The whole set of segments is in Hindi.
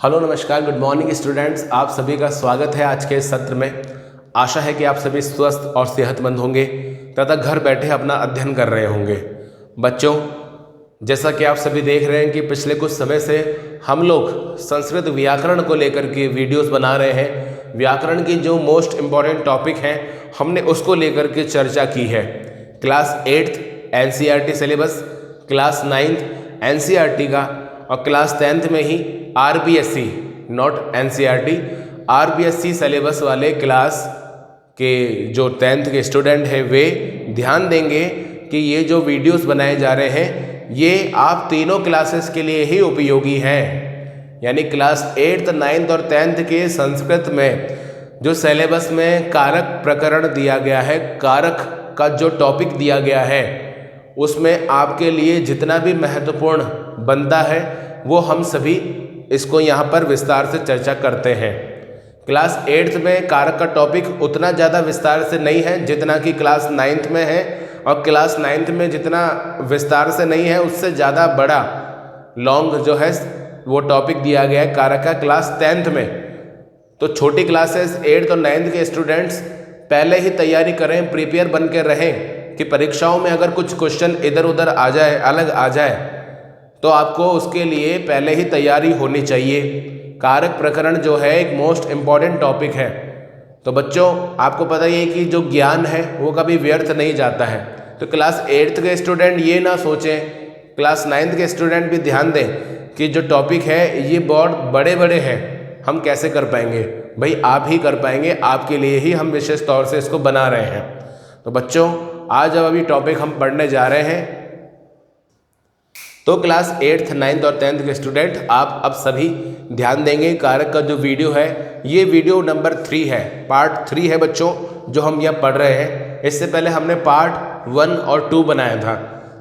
हेलो नमस्कार, गुड मॉर्निंग स्टूडेंट्स। आप सभी का स्वागत है आज के इस सत्र में। आशा है कि आप सभी स्वस्थ और सेहतमंद होंगे तथा घर बैठे अपना अध्ययन कर रहे होंगे। बच्चों, जैसा कि आप सभी देख रहे हैं कि पिछले कुछ समय से हम लोग संस्कृत व्याकरण को लेकर के वीडियोस बना रहे हैं। व्याकरण की जो मोस्ट इम्पॉर्टेंट टॉपिक हैं हमने उसको लेकर के चर्चा की है। Class 8th NCERT syllabus, class 9th NCERT का और क्लास 10th में ही RBSC not NCERT RBSC syllabus वाले क्लास के जो 10th के स्टूडेंट हैं वे ध्यान देंगे कि ये जो वीडियोस बनाए जा रहे हैं ये आप तीनों क्लासेस के लिए ही उपयोगी हैं। यानी क्लास 8th 9th और 10th के संस्कृत में जो सिलेबस में कारक प्रकरण दिया गया है, कारक का जो टॉपिक दिया गया है उसमें आपके लिए जितना भी महत्वपूर्ण बनता है वो हम सभी इसको यहाँ पर विस्तार से चर्चा करते हैं। क्लास 8th में कारक का टॉपिक उतना ज़्यादा विस्तार से नहीं है जितना कि क्लास 9th में है, और क्लास 9th में जितना विस्तार से नहीं है उससे ज़्यादा बड़ा लॉन्ग जो है वो टॉपिक दिया गया है कारक का क्लास 10th में। तो छोटी क्लासेस 8th और 9th के स्टूडेंट्स पहले ही तैयारी करें, प्रिपेयर बन के रहें कि परीक्षाओं में अगर कुछ क्वेश्चन इधर उधर आ जाए, अलग आ जाए, तो आपको उसके लिए पहले ही तैयारी होनी चाहिए। कारक प्रकरण जो है एक मोस्ट इम्पॉर्टेंट टॉपिक है। तो बच्चों, आपको पता ही है कि जो ज्ञान है वो कभी व्यर्थ नहीं जाता है। तो क्लास 8th के स्टूडेंट ये ना सोचें, क्लास 9th के स्टूडेंट भी ध्यान दें कि जो टॉपिक है ये बहुत बड़े बड़े हैं, हम कैसे कर पाएंगे। भाई आप ही कर पाएंगे, आपके लिए ही हम विशेष तौर से इसको बना रहे हैं। तो बच्चों, आज अब अभी टॉपिक हम पढ़ने जा रहे हैं। तो क्लास 8th 9th और 10th के स्टूडेंट आप अब सभी ध्यान देंगे। कारक का जो वीडियो है ये वीडियो नंबर 3 है, पार्ट 3 है बच्चों जो हम यहाँ पढ़ रहे हैं। इससे पहले हमने पार्ट 1 और 2 बनाया था।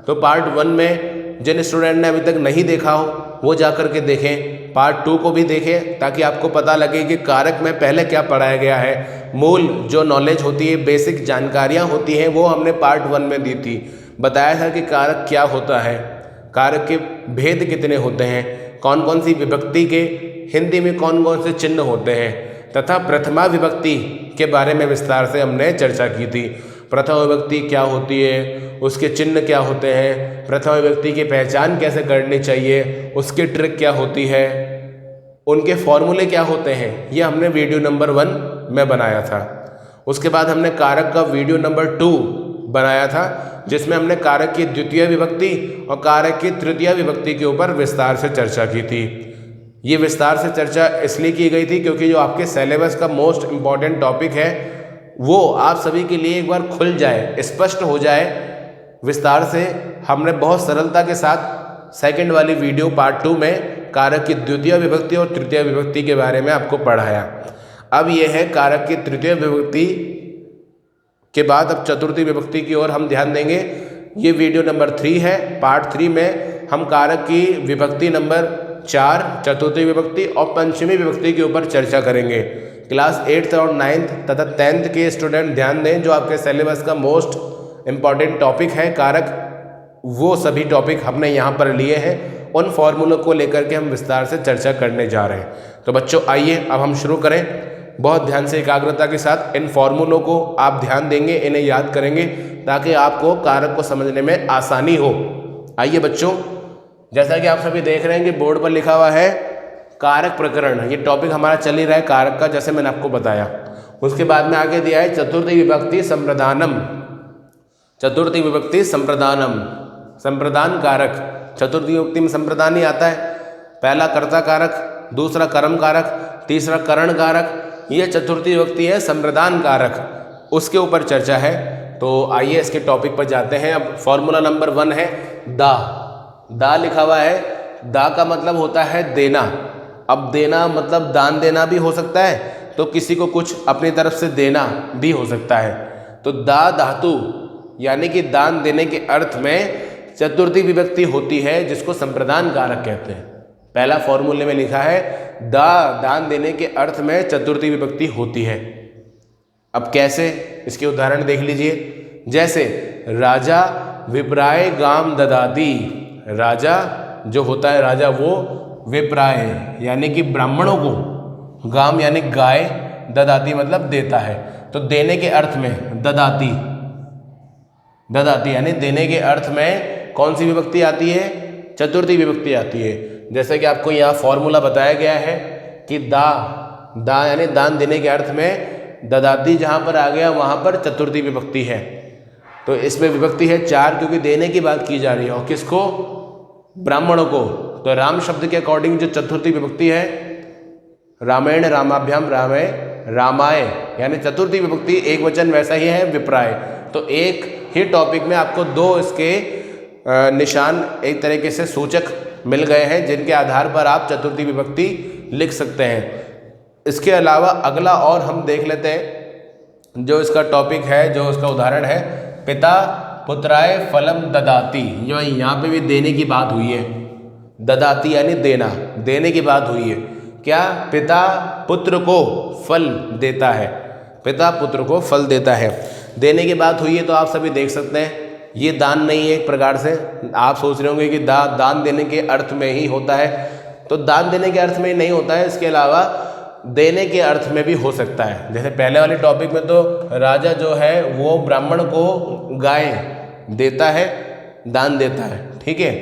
तो पार्ट 1 में जिन स्टूडेंट ने अभी तक नहीं देखा हो वो जा कर के देखें, पार्ट 2 को भी देखें ताकि आपको पता लगे कि कारक में पहले क्या पढ़ाया गया है। मूल जो नॉलेज होती है, बेसिक जानकारियाँ होती हैं वो हमने पार्ट 1 में दी थी। बताया था कि कारक क्या होता है, कारक के भेद कितने होते हैं, कौन कौन सी विभक्ति के हिंदी में कौन कौन से चिन्ह होते हैं, तथा प्रथमा विभक्ति के बारे में विस्तार से हमने चर्चा की थी। प्रथमा विभक्ति क्या होती है, उसके चिन्ह क्या होते हैं, प्रथमा विभक्ति की पहचान कैसे करनी चाहिए, उसकी ट्रिक क्या होती है, उनके फॉर्मूले क्या होते हैं, ये हमने वीडियो नंबर 1 में बनाया था। उसके बाद हमने कारक का वीडियो नंबर 2 बनाया था जिसमें हमने कारक की द्वितीय विभक्ति और कारक की तृतीय विभक्ति के ऊपर विस्तार से चर्चा की थी। ये विस्तार से चर्चा इसलिए की गई थी क्योंकि जो आपके सिलेबस का मोस्ट इम्पॉर्टेंट टॉपिक है वो आप सभी के लिए एक बार खुल जाए, स्पष्ट हो जाए विस्तार से। हमने बहुत सरलता के साथ सेकंड वाली वीडियो पार्ट 2 में कारक की द्वितीय विभक्ति और तृतीय विभक्ति के बारे में आपको पढ़ाया। अब यह है कारक की तृतीय विभक्ति के बाद अब चतुर्थी विभक्ति की ओर हम ध्यान देंगे। ये वीडियो नंबर 3 है। पार्ट 3 में हम कारक की विभक्ति नंबर 4, चतुर्थी विभक्ति और पंचमी विभक्ति के ऊपर चर्चा करेंगे। क्लास 8th और 9th तथा 10th के स्टूडेंट ध्यान दें, जो आपके सिलेबस का मोस्ट इम्पॉर्टेंट टॉपिक है कारक, वो सभी टॉपिक हमने यहाँ पर लिए हैं। उन फॉर्मूलों को लेकर के हम विस्तार से चर्चा करने जा रहे हैं। तो बच्चों आइए अब हम शुरू करें। बहुत ध्यान से एकाग्रता के साथ इन फॉर्मूलों को आप ध्यान देंगे, इन्हें याद करेंगे ताकि आपको कारक को समझने में आसानी हो। आइए बच्चों, जैसा कि आप सभी देख रहे हैं कि बोर्ड पर लिखा हुआ है कारक प्रकरण। ये टॉपिक हमारा चल ही रहा है कारक का, जैसे मैंने आपको बताया। उसके बाद में आगे दिया है चतुर्थी विभक्ति संप्रदानम। चतुर्थी विभक्ति संप्रदानम, संप्रदान कारक। चतुर्थी विभक्ति में संप्रदान ही आता है। पहला कर्ता कारक, दूसरा कर्म कारक, तीसरा करण कारक। ये चतुर्थी विभक्ति है संप्रदान कारक, उसके ऊपर चर्चा है। तो आइए इसके टॉपिक पर जाते हैं। अब फॉर्मूला नंबर 1 है दा। दा लिखा हुआ है, दा का मतलब होता है देना। अब देना मतलब दान देना भी हो सकता है, तो किसी को कुछ अपनी तरफ से देना भी हो सकता है। तो दा धातु यानी कि दान देने के अर्थ में चतुर्थी विभक्ति होती है जिसको संप्रदान कारक कहते हैं। पहला फॉर्मूले में लिखा है दान देने के अर्थ में चतुर्थी विभक्ति होती है। अब कैसे, इसके उदाहरण देख लीजिए। जैसे राजा विप्राय गाम ददाती, राजा जो होता है राजा वो विप्राय यानी कि ब्राह्मणों को, गाम यानी गाय, ददाती मतलब देता है। तो देने के अर्थ में ददाती, ददाती यानी देने के अर्थ में कौन सी विभक्ति आती है? चतुर्थी विभक्ति आती है। जैसे कि आपको यहाँ फॉर्मूला बताया गया है कि दा यानी दान देने के अर्थ में ददाती जहाँ पर आ गया वहाँ पर चतुर्थी विभक्ति है। तो इसमें विभक्ति है 4 क्योंकि देने की बात की जा रही है। और किसको? ब्राह्मणों को। तो राम शब्द के अकॉर्डिंग जो चतुर्थी विभक्ति है, रामायण रामाभ्याम रामे रामाय यानी चतुर्थी विभक्ति एक वचन वैसा ही है विप्राय। तो एक ही टॉपिक में आपको 2 इसके निशान एक तरीके से सूचक मिल गए हैं जिनके आधार पर आप चतुर्थी विभक्ति लिख सकते हैं। इसके अलावा अगला और हम देख लेते हैं जो इसका टॉपिक है, जो इसका उदाहरण है, पिता पुत्राय फलम ददाती। जो यहाँ पे भी देने की बात हुई है, ददाती यानी देना, देने की बात हुई है। क्या? पिता पुत्र को फल देता है, पिता पुत्र को फल देता है, देने की बात हुई है। तो आप सभी देख सकते हैं ये दान नहीं है। एक प्रकार से आप सोच रहे होंगे कि दान देने के अर्थ में ही होता है, तो दान देने के अर्थ में ही नहीं होता है, इसके अलावा देने के अर्थ में भी हो सकता है। जैसे पहले वाले टॉपिक में तो राजा जो है वो ब्राह्मण को गाय देता है, दान देता है, ठीक है।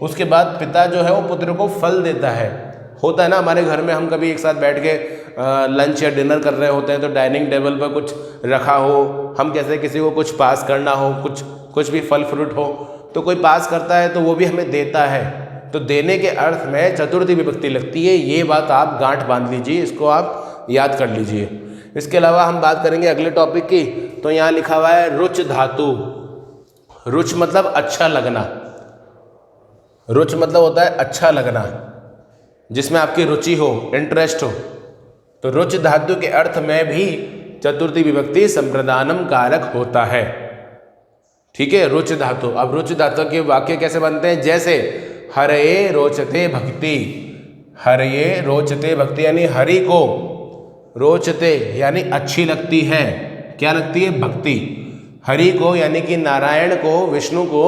उसके बाद पिता जो है वो पुत्र को फल देता है। होता है ना हमारे घर में, हम कभी एक साथ बैठ के लंच या डिनर कर रहे होते हैं तो डाइनिंग टेबल पर कुछ रखा हो, हम कैसे किसी को कुछ पास करना हो, कुछ भी फल फ्रूट हो तो कोई पास करता है तो वो भी हमें देता है। तो देने के अर्थ में चतुर्थी विभक्ति लगती है। ये बात आप गांठ बांध लीजिए, इसको आप याद कर लीजिए। इसके अलावा हम बात करेंगे अगले टॉपिक की। तो यहाँ लिखा हुआ है रुच धातु। रुच मतलब अच्छा लगना, रुच मतलब होता है अच्छा लगना, जिसमें आपकी रुचि हो, इंटरेस्ट हो। तो रुच धातु के अर्थ में भी चतुर्थी विभक्ति संप्रदानम कारक होता है, ठीक है। रुच धातु। अब रुच धातु के वाक्य कैसे बनते हैं? जैसे हरये रोचते भक्ति, हरये रोचते भक्ति यानी हरि को, रोचते यानी अच्छी लगती है, क्या लगती है? भक्ति। हरि को यानी कि नारायण को, विष्णु को,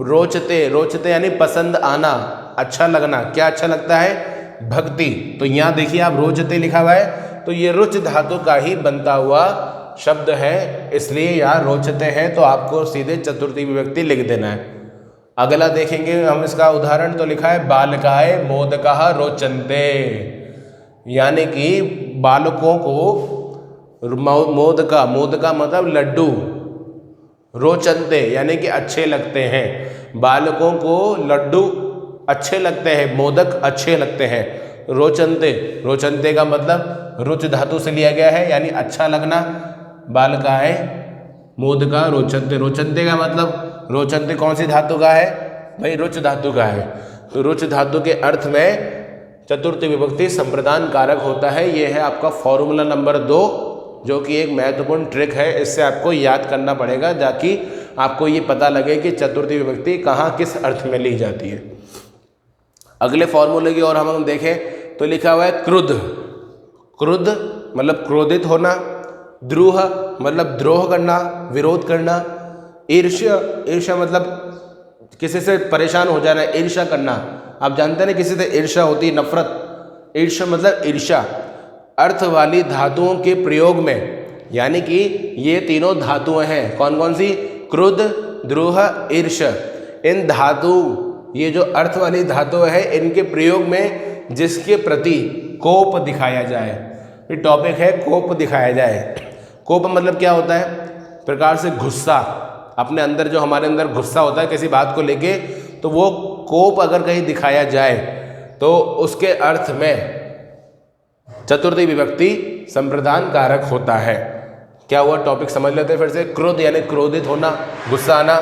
रोचते, रोचते यानी पसंद आना, अच्छा लगना। क्या अच्छा लगता है? भक्ति। तो यहाँ देखिए आप रोचते लिखा हुआ है, तो ये रुच धातु का ही बनता हुआ शब्द है, इसलिए यहाँ रोचते हैं। तो आपको सीधे चतुर्थी विभक्ति लिख देना है। अगला देखेंगे हम इसका उदाहरण। तो लिखा है बालकाय मोदकाः रोचन्ते, यानी कि बालकों को मोदका, मोदका मतलब लड्डू, रोचन्ते यानी कि अच्छे लगते हैं। बालकों को लड्डू अच्छे लगते हैं, मोदक अच्छे लगते हैं। रोचन्ते, रोचन्ते का मतलब रुच धातु से लिया गया है यानी अच्छा लगना। बालकाय मोदका रोचन्ते, रोचन्ते का मतलब, रोचन्ते कौन सी धातु का है भाई? रुच धातु का है। तो रुच धातु के अर्थ में चतुर्थी विभक्ति संप्रदान कारक होता है। यह है आपका फॉर्मूला नंबर 2, जो कि एक महत्वपूर्ण ट्रिक है। इससे आपको याद करना पड़ेगा ताकि आपको ये पता लगे कि चतुर्थी विभक्ति कहाँ किस अर्थ में ली जाती है। अगले फॉर्मूले की ओर हम देखें तो लिखा हुआ है क्रुद्ध। क्रुद्ध मतलब क्रोधित होना, द्रोह मतलब द्रोह करना, विरोध करना, ईर्ष्या, ईर्ष्या मतलब किसी से परेशान हो जाना, ईर्ष्या करना। आप जानते हैं ना किसी से ईर्ष्या होती है, नफरत। ईर्ष्या मतलब ईर्ष्या। अर्थ वाली धातुओं के प्रयोग में, यानी कि ये तीनों धातुएं हैं, कौन कौन सी? क्रुद्ध, द्रोह, ईर्ष्या। इन धातु, ये जो अर्थ वाली धातु है, इनके प्रयोग में जिसके प्रति कोप दिखाया जाए, ये टॉपिक है कोप दिखाया जाए। कोप मतलब क्या होता है? प्रकार से गुस्सा, अपने अंदर जो हमारे अंदर गुस्सा होता है किसी बात को लेके, तो वो कोप अगर कहीं दिखाया जाए तो उसके अर्थ में चतुर्थी विभक्ति संप्रदान कारक होता है। क्या हुआ? टॉपिक समझ लेते हैं फिर से। क्रोध यानी क्रोधित होना, गुस्सा आना।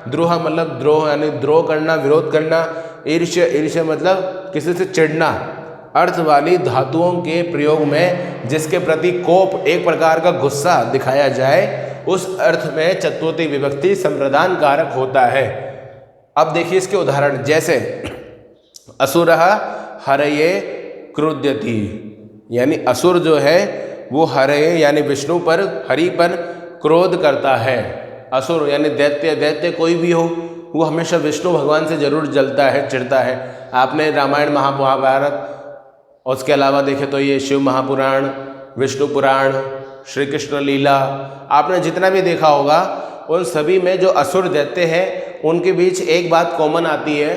द्रोह मतलब द्रोह यानी द्रोह करना, विरोध करना। ईर्ष्या, ईर्ष्या मतलब किसी से चिढ़ना। अर्थ वाली धातुओं के प्रयोग में जिसके प्रति कोप, एक प्रकार का गुस्सा दिखाया जाए, उस अर्थ में चतुर्थी विभक्ति संप्रदान कारक होता है। अब देखिए इसके उदाहरण। जैसे असुरः हरये क्रुध्यति, यानी असुर जो है वो हरये यानी विष्णु पर, हरि पर क्रोध करता है। असुर यानी दैत्य, दैत्य कोई भी हो, वो हमेशा विष्णु भगवान से जरूर जलता है, चिढ़ता है। आपने रामायण महाभारत और उसके अलावा देखें तो ये शिव महापुराण, विष्णु पुराण, श्री कृष्ण लीला, आपने जितना भी देखा होगा उन सभी में जो असुर दैत्य हैं उनके बीच एक बात कॉमन आती है।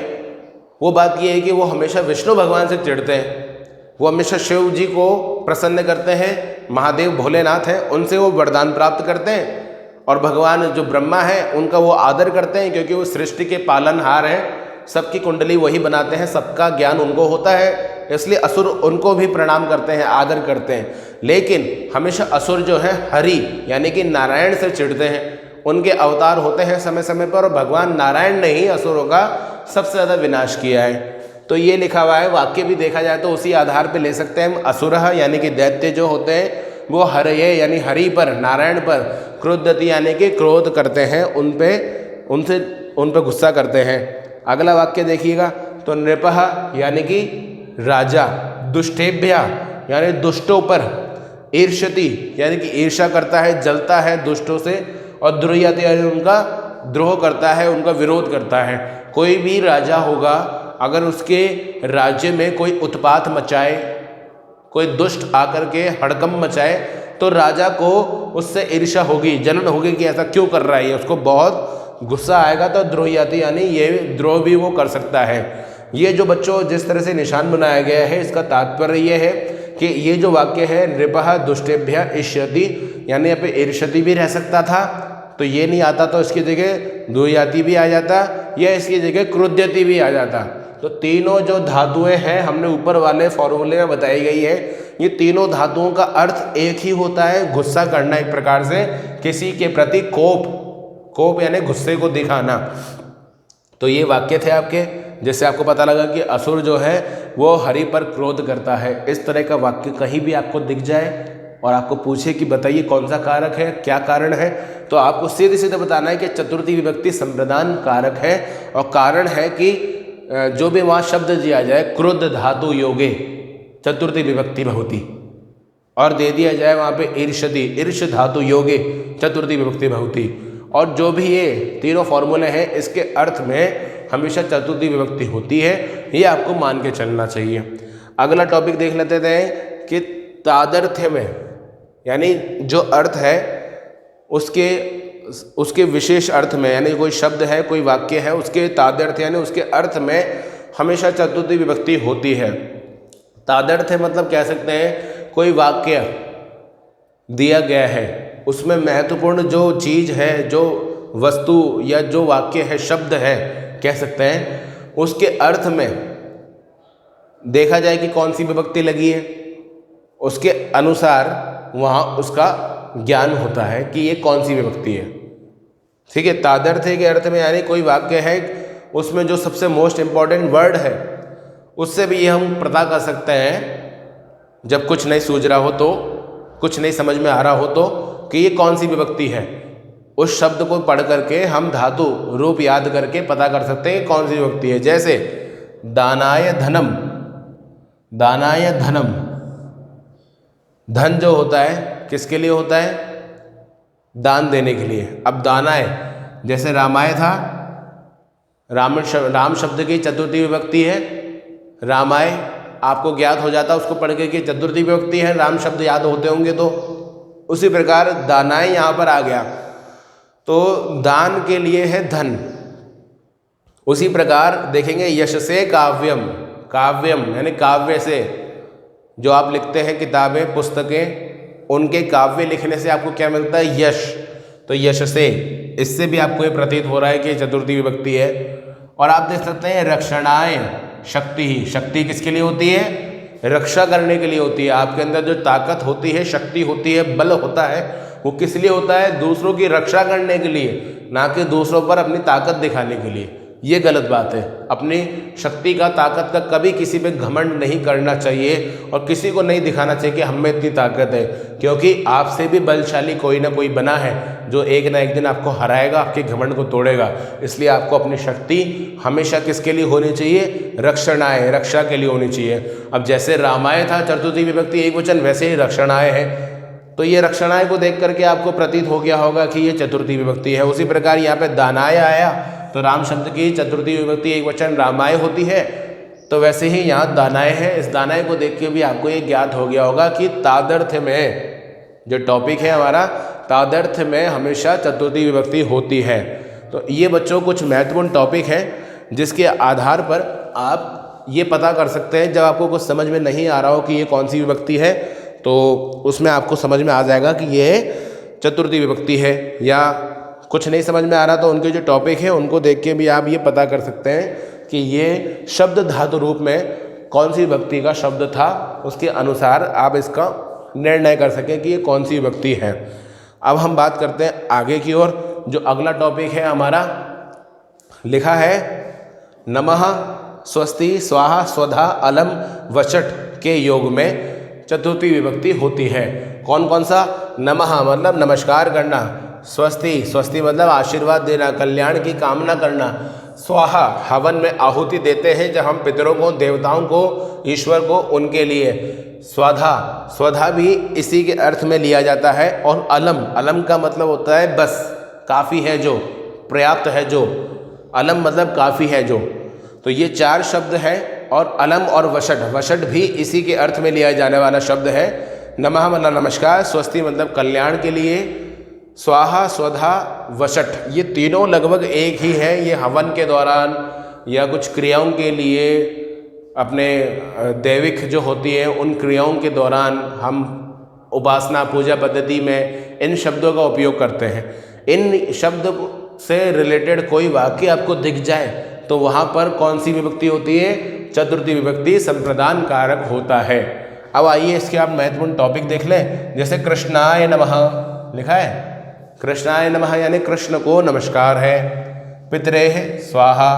वो बात ये है कि वो हमेशा विष्णु भगवान से चिढ़ते हैं, वो हमेशा शिव जी को प्रसन्न करते हैं, महादेव भोलेनाथ हैं उनसे वो वरदान प्राप्त करते हैं, और भगवान जो ब्रह्मा है उनका वो आदर करते हैं क्योंकि वो सृष्टि के पालनहार हैं, सबकी कुंडली वही बनाते हैं, सबका ज्ञान उनको होता है, इसलिए असुर उनको भी प्रणाम करते हैं, आदर करते हैं। लेकिन हमेशा असुर जो है हरि यानी कि नारायण से चिढ़ते हैं, उनके अवतार होते हैं समय समय पर, और भगवान नारायण ने ही असुरों का सबसे ज़्यादा विनाश किया है। तो ये लिखा हुआ है, वाक्य भी देखा जाए तो उसी आधार पे ले सकते हैं हम। असुरः यानी कि दैत्य जो होते हैं वो हरये यानी हरि पर, नारायण पर, क्रोधति यानी कि क्रोध करते हैं, उन पे गुस्सा करते हैं। अगला वाक्य देखिएगा तो नृपः यानी कि राजा, दुष्टेभ्य यानी दुष्टों पर, ईर्ष्यति यानी कि ईर्ष्या करता है, जलता है दुष्टों से, और द्रोह्यति यानी उनका द्रोह करता है, उनका विरोध करता है। कोई भी राजा होगा अगर उसके राज्य में कोई उत्पात मचाए, कोई दुष्ट आकर के हड़कंप मचाए तो राजा को उससे ईर्ष्या होगी, जलन होगी कि ऐसा क्यों कर रहा है, उसको बहुत गुस्सा आएगा। तो द्रोह्यति यानी ये द्रोह भी वो कर सकता है। ये जो बच्चों जिस तरह से निशान बनाया गया है इसका तात्पर्य ये है कि ये जो वाक्य है नृपः दुष्टेभ्य ईष्यति यानी यहाँ पे ईर्ष्यति भी रह सकता था, तो ये नहीं आता तो इसकी जगह द्रोह्यति भी आ जाता, या इसकी जगह क्रोध्यति भी आ जाता। तो तीनों जो धातुएं हैं हमने ऊपर वाले फॉर्मूले में बताई गई है, ये तीनों धातुओं का अर्थ एक ही होता है, गुस्सा करना, एक प्रकार से किसी के प्रति कोप यानी गुस्से को दिखाना। तो ये वाक्य थे आपके, जिससे आपको पता लगा कि असुर जो है वो हरि पर क्रोध करता है। इस तरह का वाक्य कहीं भी आपको दिख जाए और आपको पूछे कि बताइए कौन सा कारक है, क्या कारण है, तो आपको सीधे सीधे बताना है कि चतुर्थी विभक्ति संप्रदान कारक है, और कारण है कि जो भी वहाँ शब्द दिया जाए क्रुद्ध धातु योगे चतुर्थी विभक्ति बहुती, और दे दिया जाए वहाँ पे ईर्ष्यति ईर्ष धातु योगे चतुर्थी विभक्ति बहुती, और जो भी ये तीनों फॉर्मूले हैं इसके अर्थ में हमेशा चतुर्थी विभक्ति होती है, ये आपको मान के चलना चाहिए। अगला टॉपिक देख लेते थे कि तादर्थ्य में यानी जो अर्थ है उसके विशेष अर्थ में, यानी कोई शब्द है, कोई वाक्य है, उसके तादर्थ्य यानी उसके अर्थ में हमेशा चतुर्थी विभक्ति होती है। तादर्थ्य मतलब कह सकते हैं कोई वाक्य दिया गया है, उसमें महत्वपूर्ण जो चीज़ है, जो वस्तु या जो वाक्य है, शब्द है कह सकते हैं, उसके अर्थ में देखा जाए कि कौन सी विभक्ति लगी है, उसके अनुसार वहाँ उसका ज्ञान होता है कि ये कौन सी विभक्ति है। ठीक है, तादर्थ्य के अर्थ में यानी कोई वाक्य है उसमें जो सबसे मोस्ट इम्पॉर्टेंट वर्ड है उससे भी ये हम पता कर सकते हैं जब कुछ नहीं सूझ रहा हो, तो कुछ नहीं समझ में आ रहा हो, तो कि ये कौन सी विभक्ति है। उस शब्द को पढ़ करके हम धातु रूप याद करके पता कर सकते हैं कि कौन सी विभक्ति है। जैसे दानाय धनम, दानाय धनम, धन जो होता है किसके लिए होता है, दान देने के लिए। अब दानाय जैसे रामाय था, राम शब्द की चतुर्थी विभक्ति है, रामाय आपको ज्ञात हो जाता उसको पढ़ के कि चतुर्थी विभक्ति है, राम शब्द याद होते होंगे। तो उसी प्रकार दानाय यहाँ पर आ गया तो दान के लिए है धन। उसी प्रकार देखेंगे यशसे काव्यम, काव्यम यानी काव्य से, जो आप लिखते हैं किताबें पुस्तकें, उनके काव्य लिखने से आपको क्या मिलता है, यश। तो यश से, इससे भी आपको ये प्रतीत हो रहा है कि चतुर्थी विभक्ति है। और आप देख सकते हैं रक्षणाय शक्ति, शक्ति किसके लिए होती है, रक्षा करने के लिए होती है। आपके अंदर जो ताकत होती है, शक्ति होती है, बल होता है, वो किस लिए होता है, दूसरों की रक्षा करने के लिए, ना कि दूसरों पर अपनी ताकत दिखाने के लिए। ये गलत बात है। अपनी शक्ति का, ताकत का कभी किसी पे घमंड नहीं करना चाहिए और किसी को नहीं दिखाना चाहिए कि हम में इतनी ताकत है, क्योंकि आपसे भी बलशाली कोई ना कोई बना है जो एक ना एक दिन आपको हराएगा, आपके घमंड को तोड़ेगा। इसलिए आपको अपनी शक्ति हमेशा किसके लिए होनी चाहिए, रक्षणाय, रक्षा के लिए होनी चाहिए। अब जैसे रामाय था चतुर्थी विभक्ति एक वचन, वैसे ही रक्षणाय है। तो ये रक्षणाय को देख करके आपको प्रतीत हो गया होगा कि ये चतुर्थी विभक्ति है। उसी प्रकार यहाँ पे दानाय आया तो राम शब्द की चतुर्थी विभक्ति एक वचन रामाय होती है। तो वैसे ही यहाँ दानाय है, इस दानाय को देख के भी आपको ये ज्ञात हो गया होगा कि तादर्थ में, जो टॉपिक है हमारा, तादर्थ में हमेशा चतुर्थी विभक्ति होती है। तो ये बच्चों कुछ महत्वपूर्ण टॉपिक हैं जिसके आधार पर आप ये पता कर सकते हैं, जब आपको कुछ समझ में नहीं आ रहा हो कि ये कौन सी विभक्ति है, तो उसमें आपको समझ में आ जाएगा कि ये चतुर्थी विभक्ति है। या कुछ नहीं समझ में आ रहा तो उनके जो टॉपिक है उनको देख के भी आप ये पता कर सकते हैं कि ये शब्द धातु रूप में कौन सी विभक्ति का शब्द था, उसके अनुसार आप इसका निर्णय कर सकें कि ये कौन सी विभक्ति है। अब हम बात करते हैं आगे की ओर। जो अगला टॉपिक है हमारा, लिखा है नमः, स्वस्ति, स्वाहा, स्वधा, अलम, वचट के योग में चतुर्थी विभक्ति होती है। कौन कौन सा? नमः मतलब नमस्कार करना, स्वस्ति, स्वस्ति मतलब आशीर्वाद देना, कल्याण की कामना करना, स्वाहा हवन में आहुति देते हैं जब हम पितरों को, देवताओं को, ईश्वर को, उनके लिए। स्वधा, स्वधा भी इसी के अर्थ में लिया जाता है। और अलम, अलम का मतलब होता है बस, काफ़ी है जो, पर्याप्त है जो, अलम मतलब काफ़ी है जो। तो ये चार शब्द हैं। और अलम और वशट, वशट भी इसी के अर्थ में लिया जाने वाला शब्द है। नमः मतलब नमस्कार, स्वस्ति मतलब कल्याण के लिए, स्वाहा, स्वधा, वशट, ये तीनों लगभग एक ही है। ये हवन के दौरान या कुछ क्रियाओं के लिए, अपने दैविक जो होती है उन क्रियाओं के दौरान हम उपासना पूजा पद्धति में इन शब्दों का उपयोग करते हैं। इन शब्द से रिलेटेड कोई वाक्य आपको दिख जाए तो वहाँ पर कौन सी विभक्ति होती है? चतुर्थी विभक्ति संप्रदान कारक होता है। अब आइए इसके आप महत्वपूर्ण टॉपिक देख लें। जैसे कृष्णाय नमः लिखा है, कृष्णाय नमः यानी कृष्ण को नमस्कार है। पितरेह स्वाहा,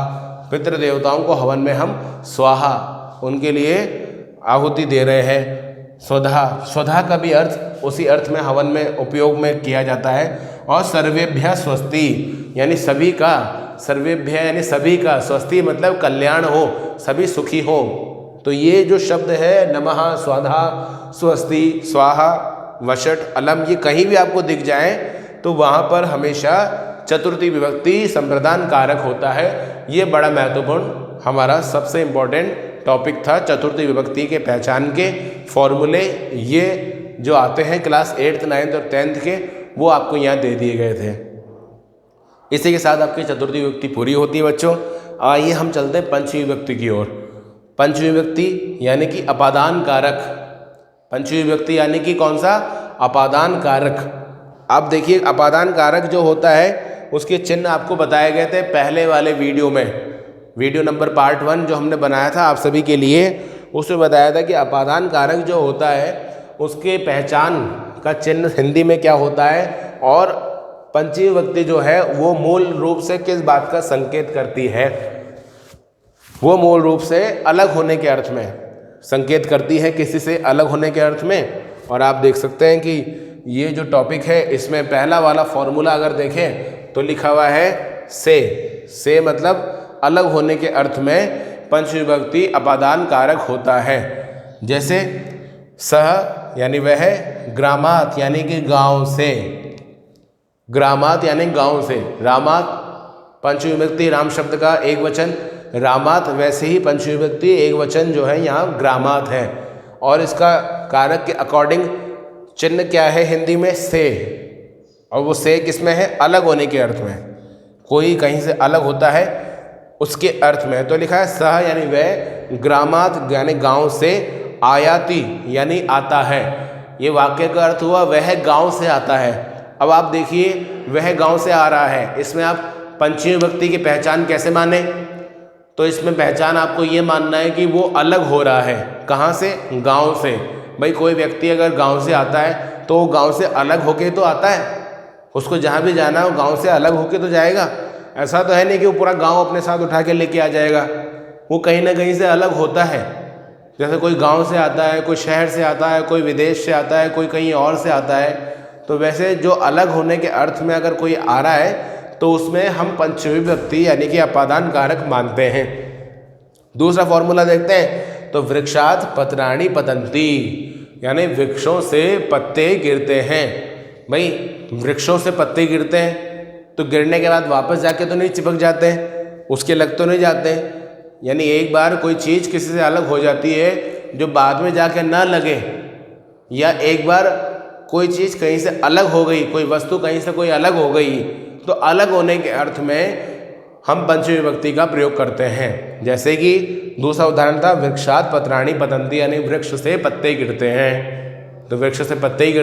पितृ देवताओं को हवन में हम स्वाहा, उनके लिए आहुति दे रहे हैं। स्वधा, स्वधा का भी अर्थ उसी अर्थ में हवन में उपयोग में किया जाता है। और सर्वेभ्य स्वस्ति यानी सभी का, सर्वेभ्य यानी सभी का, स्वस्ति मतलब कल्याण हो, सभी सुखी हो। तो ये जो शब्द है नमः, स्वधा, स्वस्ति, स्वाहा, वशट, अलम, ये कहीं भी आपको दिख जाए तो वहाँ पर हमेशा चतुर्थी विभक्ति संप्रदान कारक होता है। ये बड़ा महत्वपूर्ण हमारा सबसे इम्पोर्टेंट टॉपिक था। चतुर्थी विभक्ति के पहचान के फॉर्मूले ये जो आते हैं क्लास 8th, 9th और 10th के, वो आपको यहाँ दे दिए गए थे। इसी के साथ आपकी चतुर्थी विभक्ति पूरी होती है बच्चों। आइए हम चलते हैं पंचमी विभक्ति की ओर। पंचमी विभक्ति यानी कि अपादान कारक। पंचमी विभक्ति यानी कि कौन सा? अपादान कारक। आप देखिए अपादान कारक जो होता है उसके चिन्ह आपको बताए गए थे पहले वाले वीडियो में, वीडियो नंबर पार्ट 1 जो हमने बनाया था आप सभी के लिए। उसमें बताया था कि अपादान कारक जो होता है उसके पहचान का चिन्ह हिंदी में क्या होता है, और पंचमी विभक्ति जो है वो मूल रूप से किस बात का संकेत करती है? वो मूल रूप से अलग होने के अर्थ में संकेत करती है, किसी से अलग होने के अर्थ में। और आप देख सकते हैं कि ये जो टॉपिक है इसमें पहला वाला फॉर्मूला अगर देखें तो लिखा हुआ है से मतलब अलग होने के अर्थ में पंचमी विभक्ति अपादान कारक होता है। जैसे सह यानी वह, ग्रामात यानी कि गांव से, ग्रामात यानी गांव से, रामात पंचमी विभक्ति राम शब्द का एक वचन रामात, वैसे ही पंचमी विभक्ति एक वचन जो है यहाँ ग्रामात है। और इसका कारक के अकॉर्डिंग चिन्ह क्या है हिंदी में? से। और वो से किस में है? अलग होने के अर्थ में, कोई कहीं से अलग होता है उसके अर्थ में। तो लिखा है सह यानी वह, ग्रामात यानी गांव से, आयाति यानी आता है। ये वाक्य का अर्थ हुआ वह गांव से आता है। अब आप देखिए वह गांव से आ रहा है, इसमें आप पंचमी विभक्ति की पहचान कैसे माने? तो इसमें पहचान आपको ये मानना है कि वो अलग हो रहा है। कहाँ से? गांव से। भाई कोई व्यक्ति अगर गांव से आता है तो गांव से अलग होके तो आता है, उसको जहाँ भी जाना हो गांव से अलग होके तो जाएगा। ऐसा तो है नहीं कि वो पूरा गांव अपने साथ उठा के लेके आ जाएगा, वो कहीं ना कहीं से अलग होता है। जैसे कोई गांव से आता है, कोई शहर से आता है, कोई विदेश से आता है, कोई कहीं और से आता है। तो वैसे जो अलग होने के अर्थ में अगर कोई आ रहा है तो उसमें हम पंचमी विभक्ति यानी कि अपादान कारक मानते हैं। दूसरा फॉर्मूला देखते हैं तो वृक्षात पत्राणि पतंती यानी वृक्षों से पत्ते गिरते हैं। भाई वृक्षों से पत्ते गिरते हैं तो गिरने के बाद वापस जाके तो नहीं चिपक जाते हैं, उसके लग तो नहीं जाते हैं। यानी एक बार कोई चीज़ किसी से अलग हो जाती है जो बाद में जाके ना लगे, या एक बार कोई चीज़ कहीं से अलग हो गई, कोई वस्तु कहीं से कोई अलग हो गई, तो अलग होने के अर्थ में हम पंचमी विभक्ति का प्रयोग करते हैं। जैसे कि दूसरा उदाहरण था वृक्षात पत्राणि पतन्ति, यानी वृक्ष से पत्ते गिरते हैं। तो वृक्ष से पत्ते ही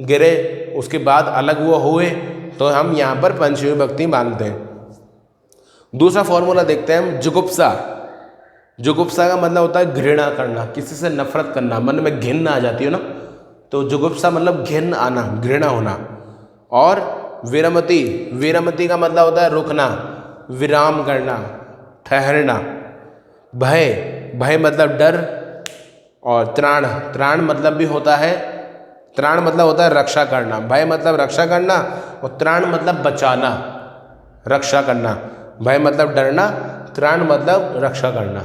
गिरे, उसके बाद अलग वो हुए, तो हम यहाँ पर पंचमी विभक्ति मानते हैं। दूसरा फॉर्मूला देखते हैं हम, जुगुप्सा। जुगुप्सा का मतलब होता है घृणा करना, किसी से नफरत करना, मन में घिन आ जाती है ना, तो जुगुप्सा मतलब घिन आना, घृणा होना। और विरमति, विरमति का मतलब होता है रुकना, विराम करना, ठहरना। भय, भय मतलब डर। और त्राण, त्राण मतलब भी होता है, त्राण मतलब होता है रक्षा करना। भय मतलब रक्षा करना, और त्राण मतलब बचाना, रक्षा करना। भय मतलब डरना, त्राण मतलब रक्षा करना।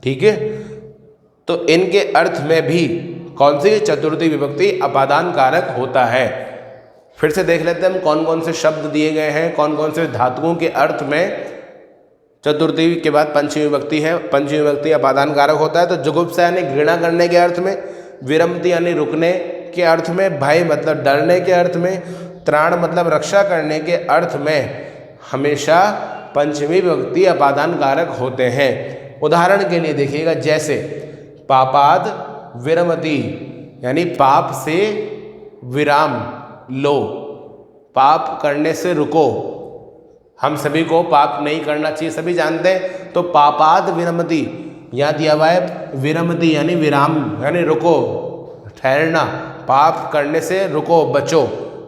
ठीक है, तो इनके अर्थ में भी कौन सी चतुर्थी विभक्ति अपादान कारक होता है। फिर से देख लेते हैं हम कौन कौन से शब्द दिए गए हैं, कौन कौन से धातुओं के अर्थ में चतुर्थी के बाद पंचमी विभक्ति है, पंचमी विभक्ति अपादान कारक होता है। तो जुगुप्सा यानी घृणा करने के अर्थ में, विरमति यानी रुकने के अर्थ में, भय मतलब डरने के अर्थ में, त्राण मतलब रक्षा करने के अर्थ में हमेशा पंचमी विभक्ति अपादान कारक होते हैं। उदाहरण के लिए देखिएगा, जैसे पापाद विरमति, यानी पाप से विराम लो, पाप करने से रुको। हम सभी को पाप नहीं करना चाहिए, सभी जानते हैं। तो पापाद विरमति, यहाँ दिया हुआ है विरमति यानी विराम, यानी रुको, ठहरना, पाप करने से रुको, बचो,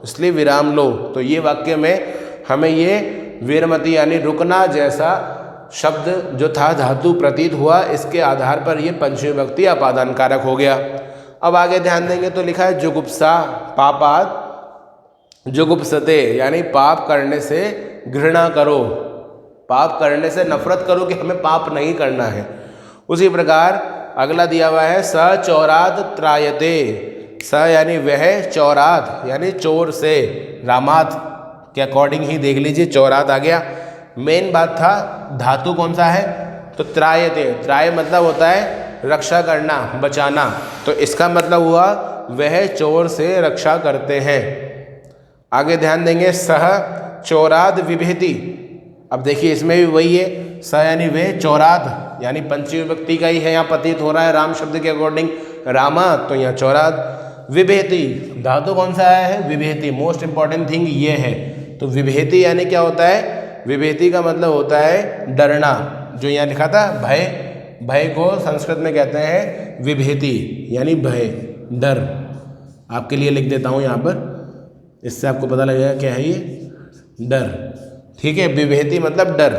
इसलिए विराम लो। तो ये वाक्य में हमें ये विरमति यानी रुकना जैसा शब्द जो था धातु प्रतीत हुआ, इसके आधार पर ये पंचमी विभक्ति अपादान कारक हो गया। अब आगे ध्यान देंगे तो लिखा है जुगुप्सा, पापाद जुगुप्सते, यानी पाप करने से घृणा करो, पाप करने से नफरत करो कि हमें पाप नहीं करना है। उसी प्रकार अगला दिया हुआ है सचौराद त्रायते, स यानी वह, चौराद यानी चोर से, रामात के अकॉर्डिंग ही देख लीजिए चौराद आ गया। मेन बात था धातु कौन सा है, तो त्रायते, त्राय मतलब होता है रक्षा करना, बचाना, तो इसका मतलब हुआ वह चोर से रक्षा करते हैं। आगे ध्यान देंगे सह चौराद विभेति। अब देखिए इसमें भी वही है, स यानी वे, चौराद यानी पंचमी विभक्ति का ही है, यहाँ प्रतीत हो रहा है राम शब्द के अकॉर्डिंग, रामा, तो यहाँ चौराद। विभेति, धातु कौन सा आया है, विभेति, मोस्ट इंपॉर्टेंट थिंग ये है। तो विभेति यानी क्या होता है, विभेति का मतलब होता है डरना, जो यहाँ लिखा था भय, भय को संस्कृत में कहते हैं विभेति, यानी भय, डर। आपके लिए लिख देता हूँ यहाँ पर, इससे आपको पता लगेगा क्या है ये, डर। ठीक है, विभेति मतलब डर।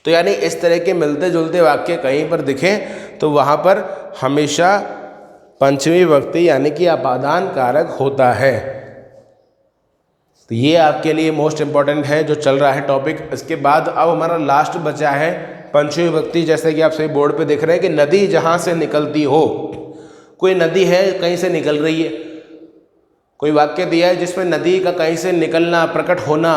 तो यानी इस तरह के मिलते जुलते वाक्य कहीं पर दिखें तो वहाँ पर हमेशा पंचमी विभक्ति यानी कि अपादान कारक होता है। तो ये आपके लिए मोस्ट इम्पॉर्टेंट है जो चल रहा है टॉपिक। इसके बाद अब हमारा लास्ट बचा है पंचमी विभक्ति। जैसे कि आप सभी बोर्ड पे देख रहे हैं कि नदी जहाँ से निकलती हो, कोई नदी है कहीं से निकल रही है, कोई वाक्य दिया है जिसमें नदी का कहीं से निकलना, प्रकट होना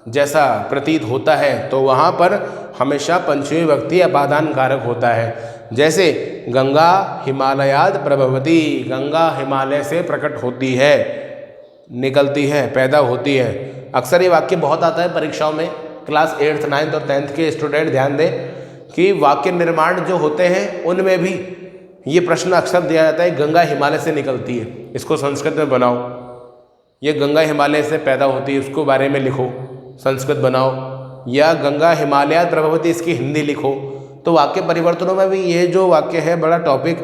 जैसा प्रतीत होता है, तो वहाँ पर हमेशा पंचमी विभक्ति अपादान कारक होता है। जैसे गंगा हिमालयाद प्रभवती, गंगा हिमालय से प्रकट होती है, निकलती है, पैदा होती है। अक्सर ये वाक्य बहुत आता है परीक्षाओं में। क्लास 8th 9th और 10th के स्टूडेंट ध्यान दें कि वाक्य निर्माण जो होते हैं उनमें भी ये प्रश्न अक्सर दिया जाता है, गंगा हिमालय से निकलती है, इसको संस्कृत में बनाओ। ये गंगा हिमालय से पैदा होती है, उसको बारे में लिखो, संस्कृत बनाओ। या गंगा हिमालयाद प्रभवती, इसकी हिंदी लिखो। तो वाक्य परिवर्तनों में भी ये जो वाक्य है, बड़ा टॉपिक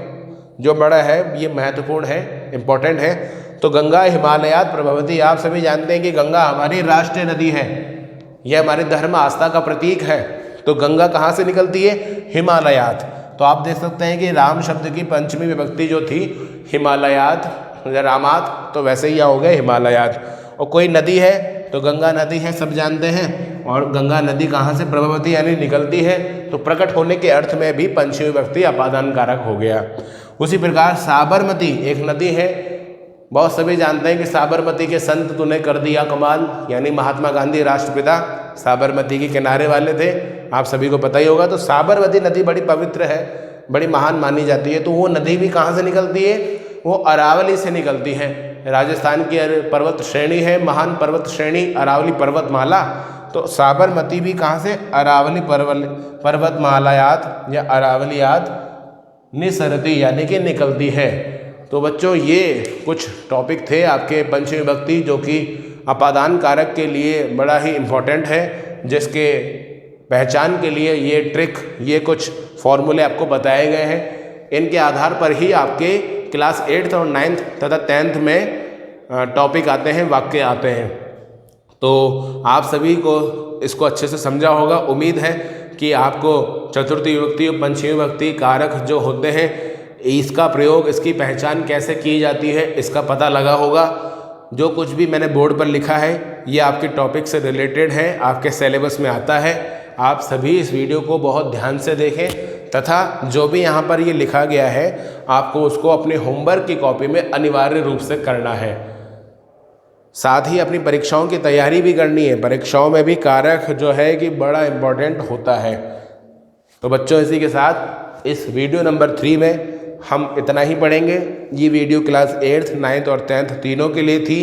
जो बड़ा है, ये महत्वपूर्ण है, इम्पोर्टेंट है। तो गंगा हिमालयाद प्रभवती, आप सभी जानते हैं कि गंगा हमारी राष्ट्रीय नदी है, यह हमारे धर्म आस्था का प्रतीक है। तो गंगा कहाँ से निकलती है, हिमालयात। तो आप देख सकते हैं कि राम शब्द की पंचमी विभक्ति जो थी हिमालयात या रामात, तो वैसे ही हो गए हिमालयात। और कोई नदी है तो गंगा नदी है, सब जानते हैं। और गंगा नदी कहाँ से प्रभवती यानी निकलती है, तो प्रकट होने के अर्थ में भी पंचमी विभक्ति अपादान कारक हो गया। उसी प्रकार साबरमती एक नदी है, बहुत सभी जानते हैं कि साबरमती के संत तूने कर दिया कमाल, यानी महात्मा गांधी राष्ट्रपिता साबरमती के किनारे वाले थे, आप सभी को पता ही होगा। तो साबरमती नदी बड़ी पवित्र है, बड़ी महान मानी जाती है। तो वो नदी भी कहाँ से निकलती है? वो अरावली से निकलती है। राजस्थान की पर्वत श्रेणी है, महान पर्वत श्रेणी अरावली पर्वतमाला। तो साबरमती भी कहाँ से? अरावली पर्वतमालायात या अरावलियात निसरती, यानी कि निकलती है। तो बच्चों ये कुछ टॉपिक थे आपके पंचमी विभक्ति, जो कि अपादान कारक के लिए बड़ा ही इम्पोर्टेंट है, जिसके पहचान के लिए ये ट्रिक, ये कुछ फॉर्मूले आपको बताए गए हैं। इनके आधार पर ही आपके क्लास 8th और 9th तथा 10th में टॉपिक आते हैं, वाक्य आते हैं। तो आप सभी को इसको अच्छे से समझा होगा। उम्मीद है कि आपको चतुर्थी विभक्ति और पंचमी विभक्ति कारक जो होते हैं, इसका प्रयोग, इसकी पहचान कैसे की जाती है, इसका पता लगा होगा। जो कुछ भी मैंने बोर्ड पर लिखा है ये आपके टॉपिक से रिलेटेड है, आपके सिलेबस में आता है। आप सभी इस वीडियो को बहुत ध्यान से देखें तथा जो भी यहाँ पर ये लिखा गया है आपको उसको अपने होमवर्क की कॉपी में अनिवार्य रूप से करना है। साथ ही अपनी परीक्षाओं की तैयारी भी करनी है। परीक्षाओं में भी कारक जो है कि बड़ा इम्पोर्टेंट होता है। तो बच्चों इसी के साथ इस वीडियो नंबर 3 में हम इतना ही पढ़ेंगे। ये वीडियो क्लास 8th, 9th और 10th तीनों के लिए थी।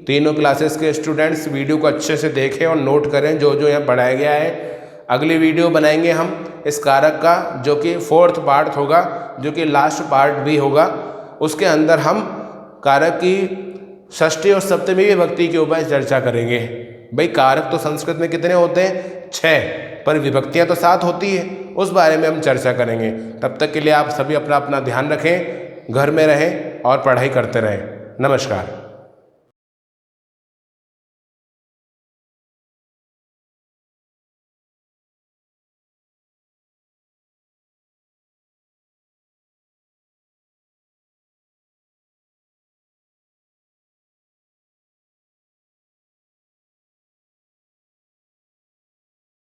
तीनों क्लासेस के स्टूडेंट्स वीडियो को अच्छे से देखें और नोट करें जो जो यहाँ पढ़ाया गया है। अगली वीडियो बनाएंगे हम इस कारक का, जो कि 4th पार्ट होगा, जो कि लास्ट पार्ट भी होगा। उसके अंदर हम कारक की षष्ठी और सप्तमी विभक्ति के ऊपर चर्चा करेंगे। भाई कारक तो संस्कृत में कितने होते हैं? 6, पर विभक्तियां तो 7 होती है, उस बारे में हम चर्चा करेंगे। तब तक के लिए आप सभी अपना अपना ध्यान रखें, घर में रहें और पढ़ाई करते रहें। नमस्कार।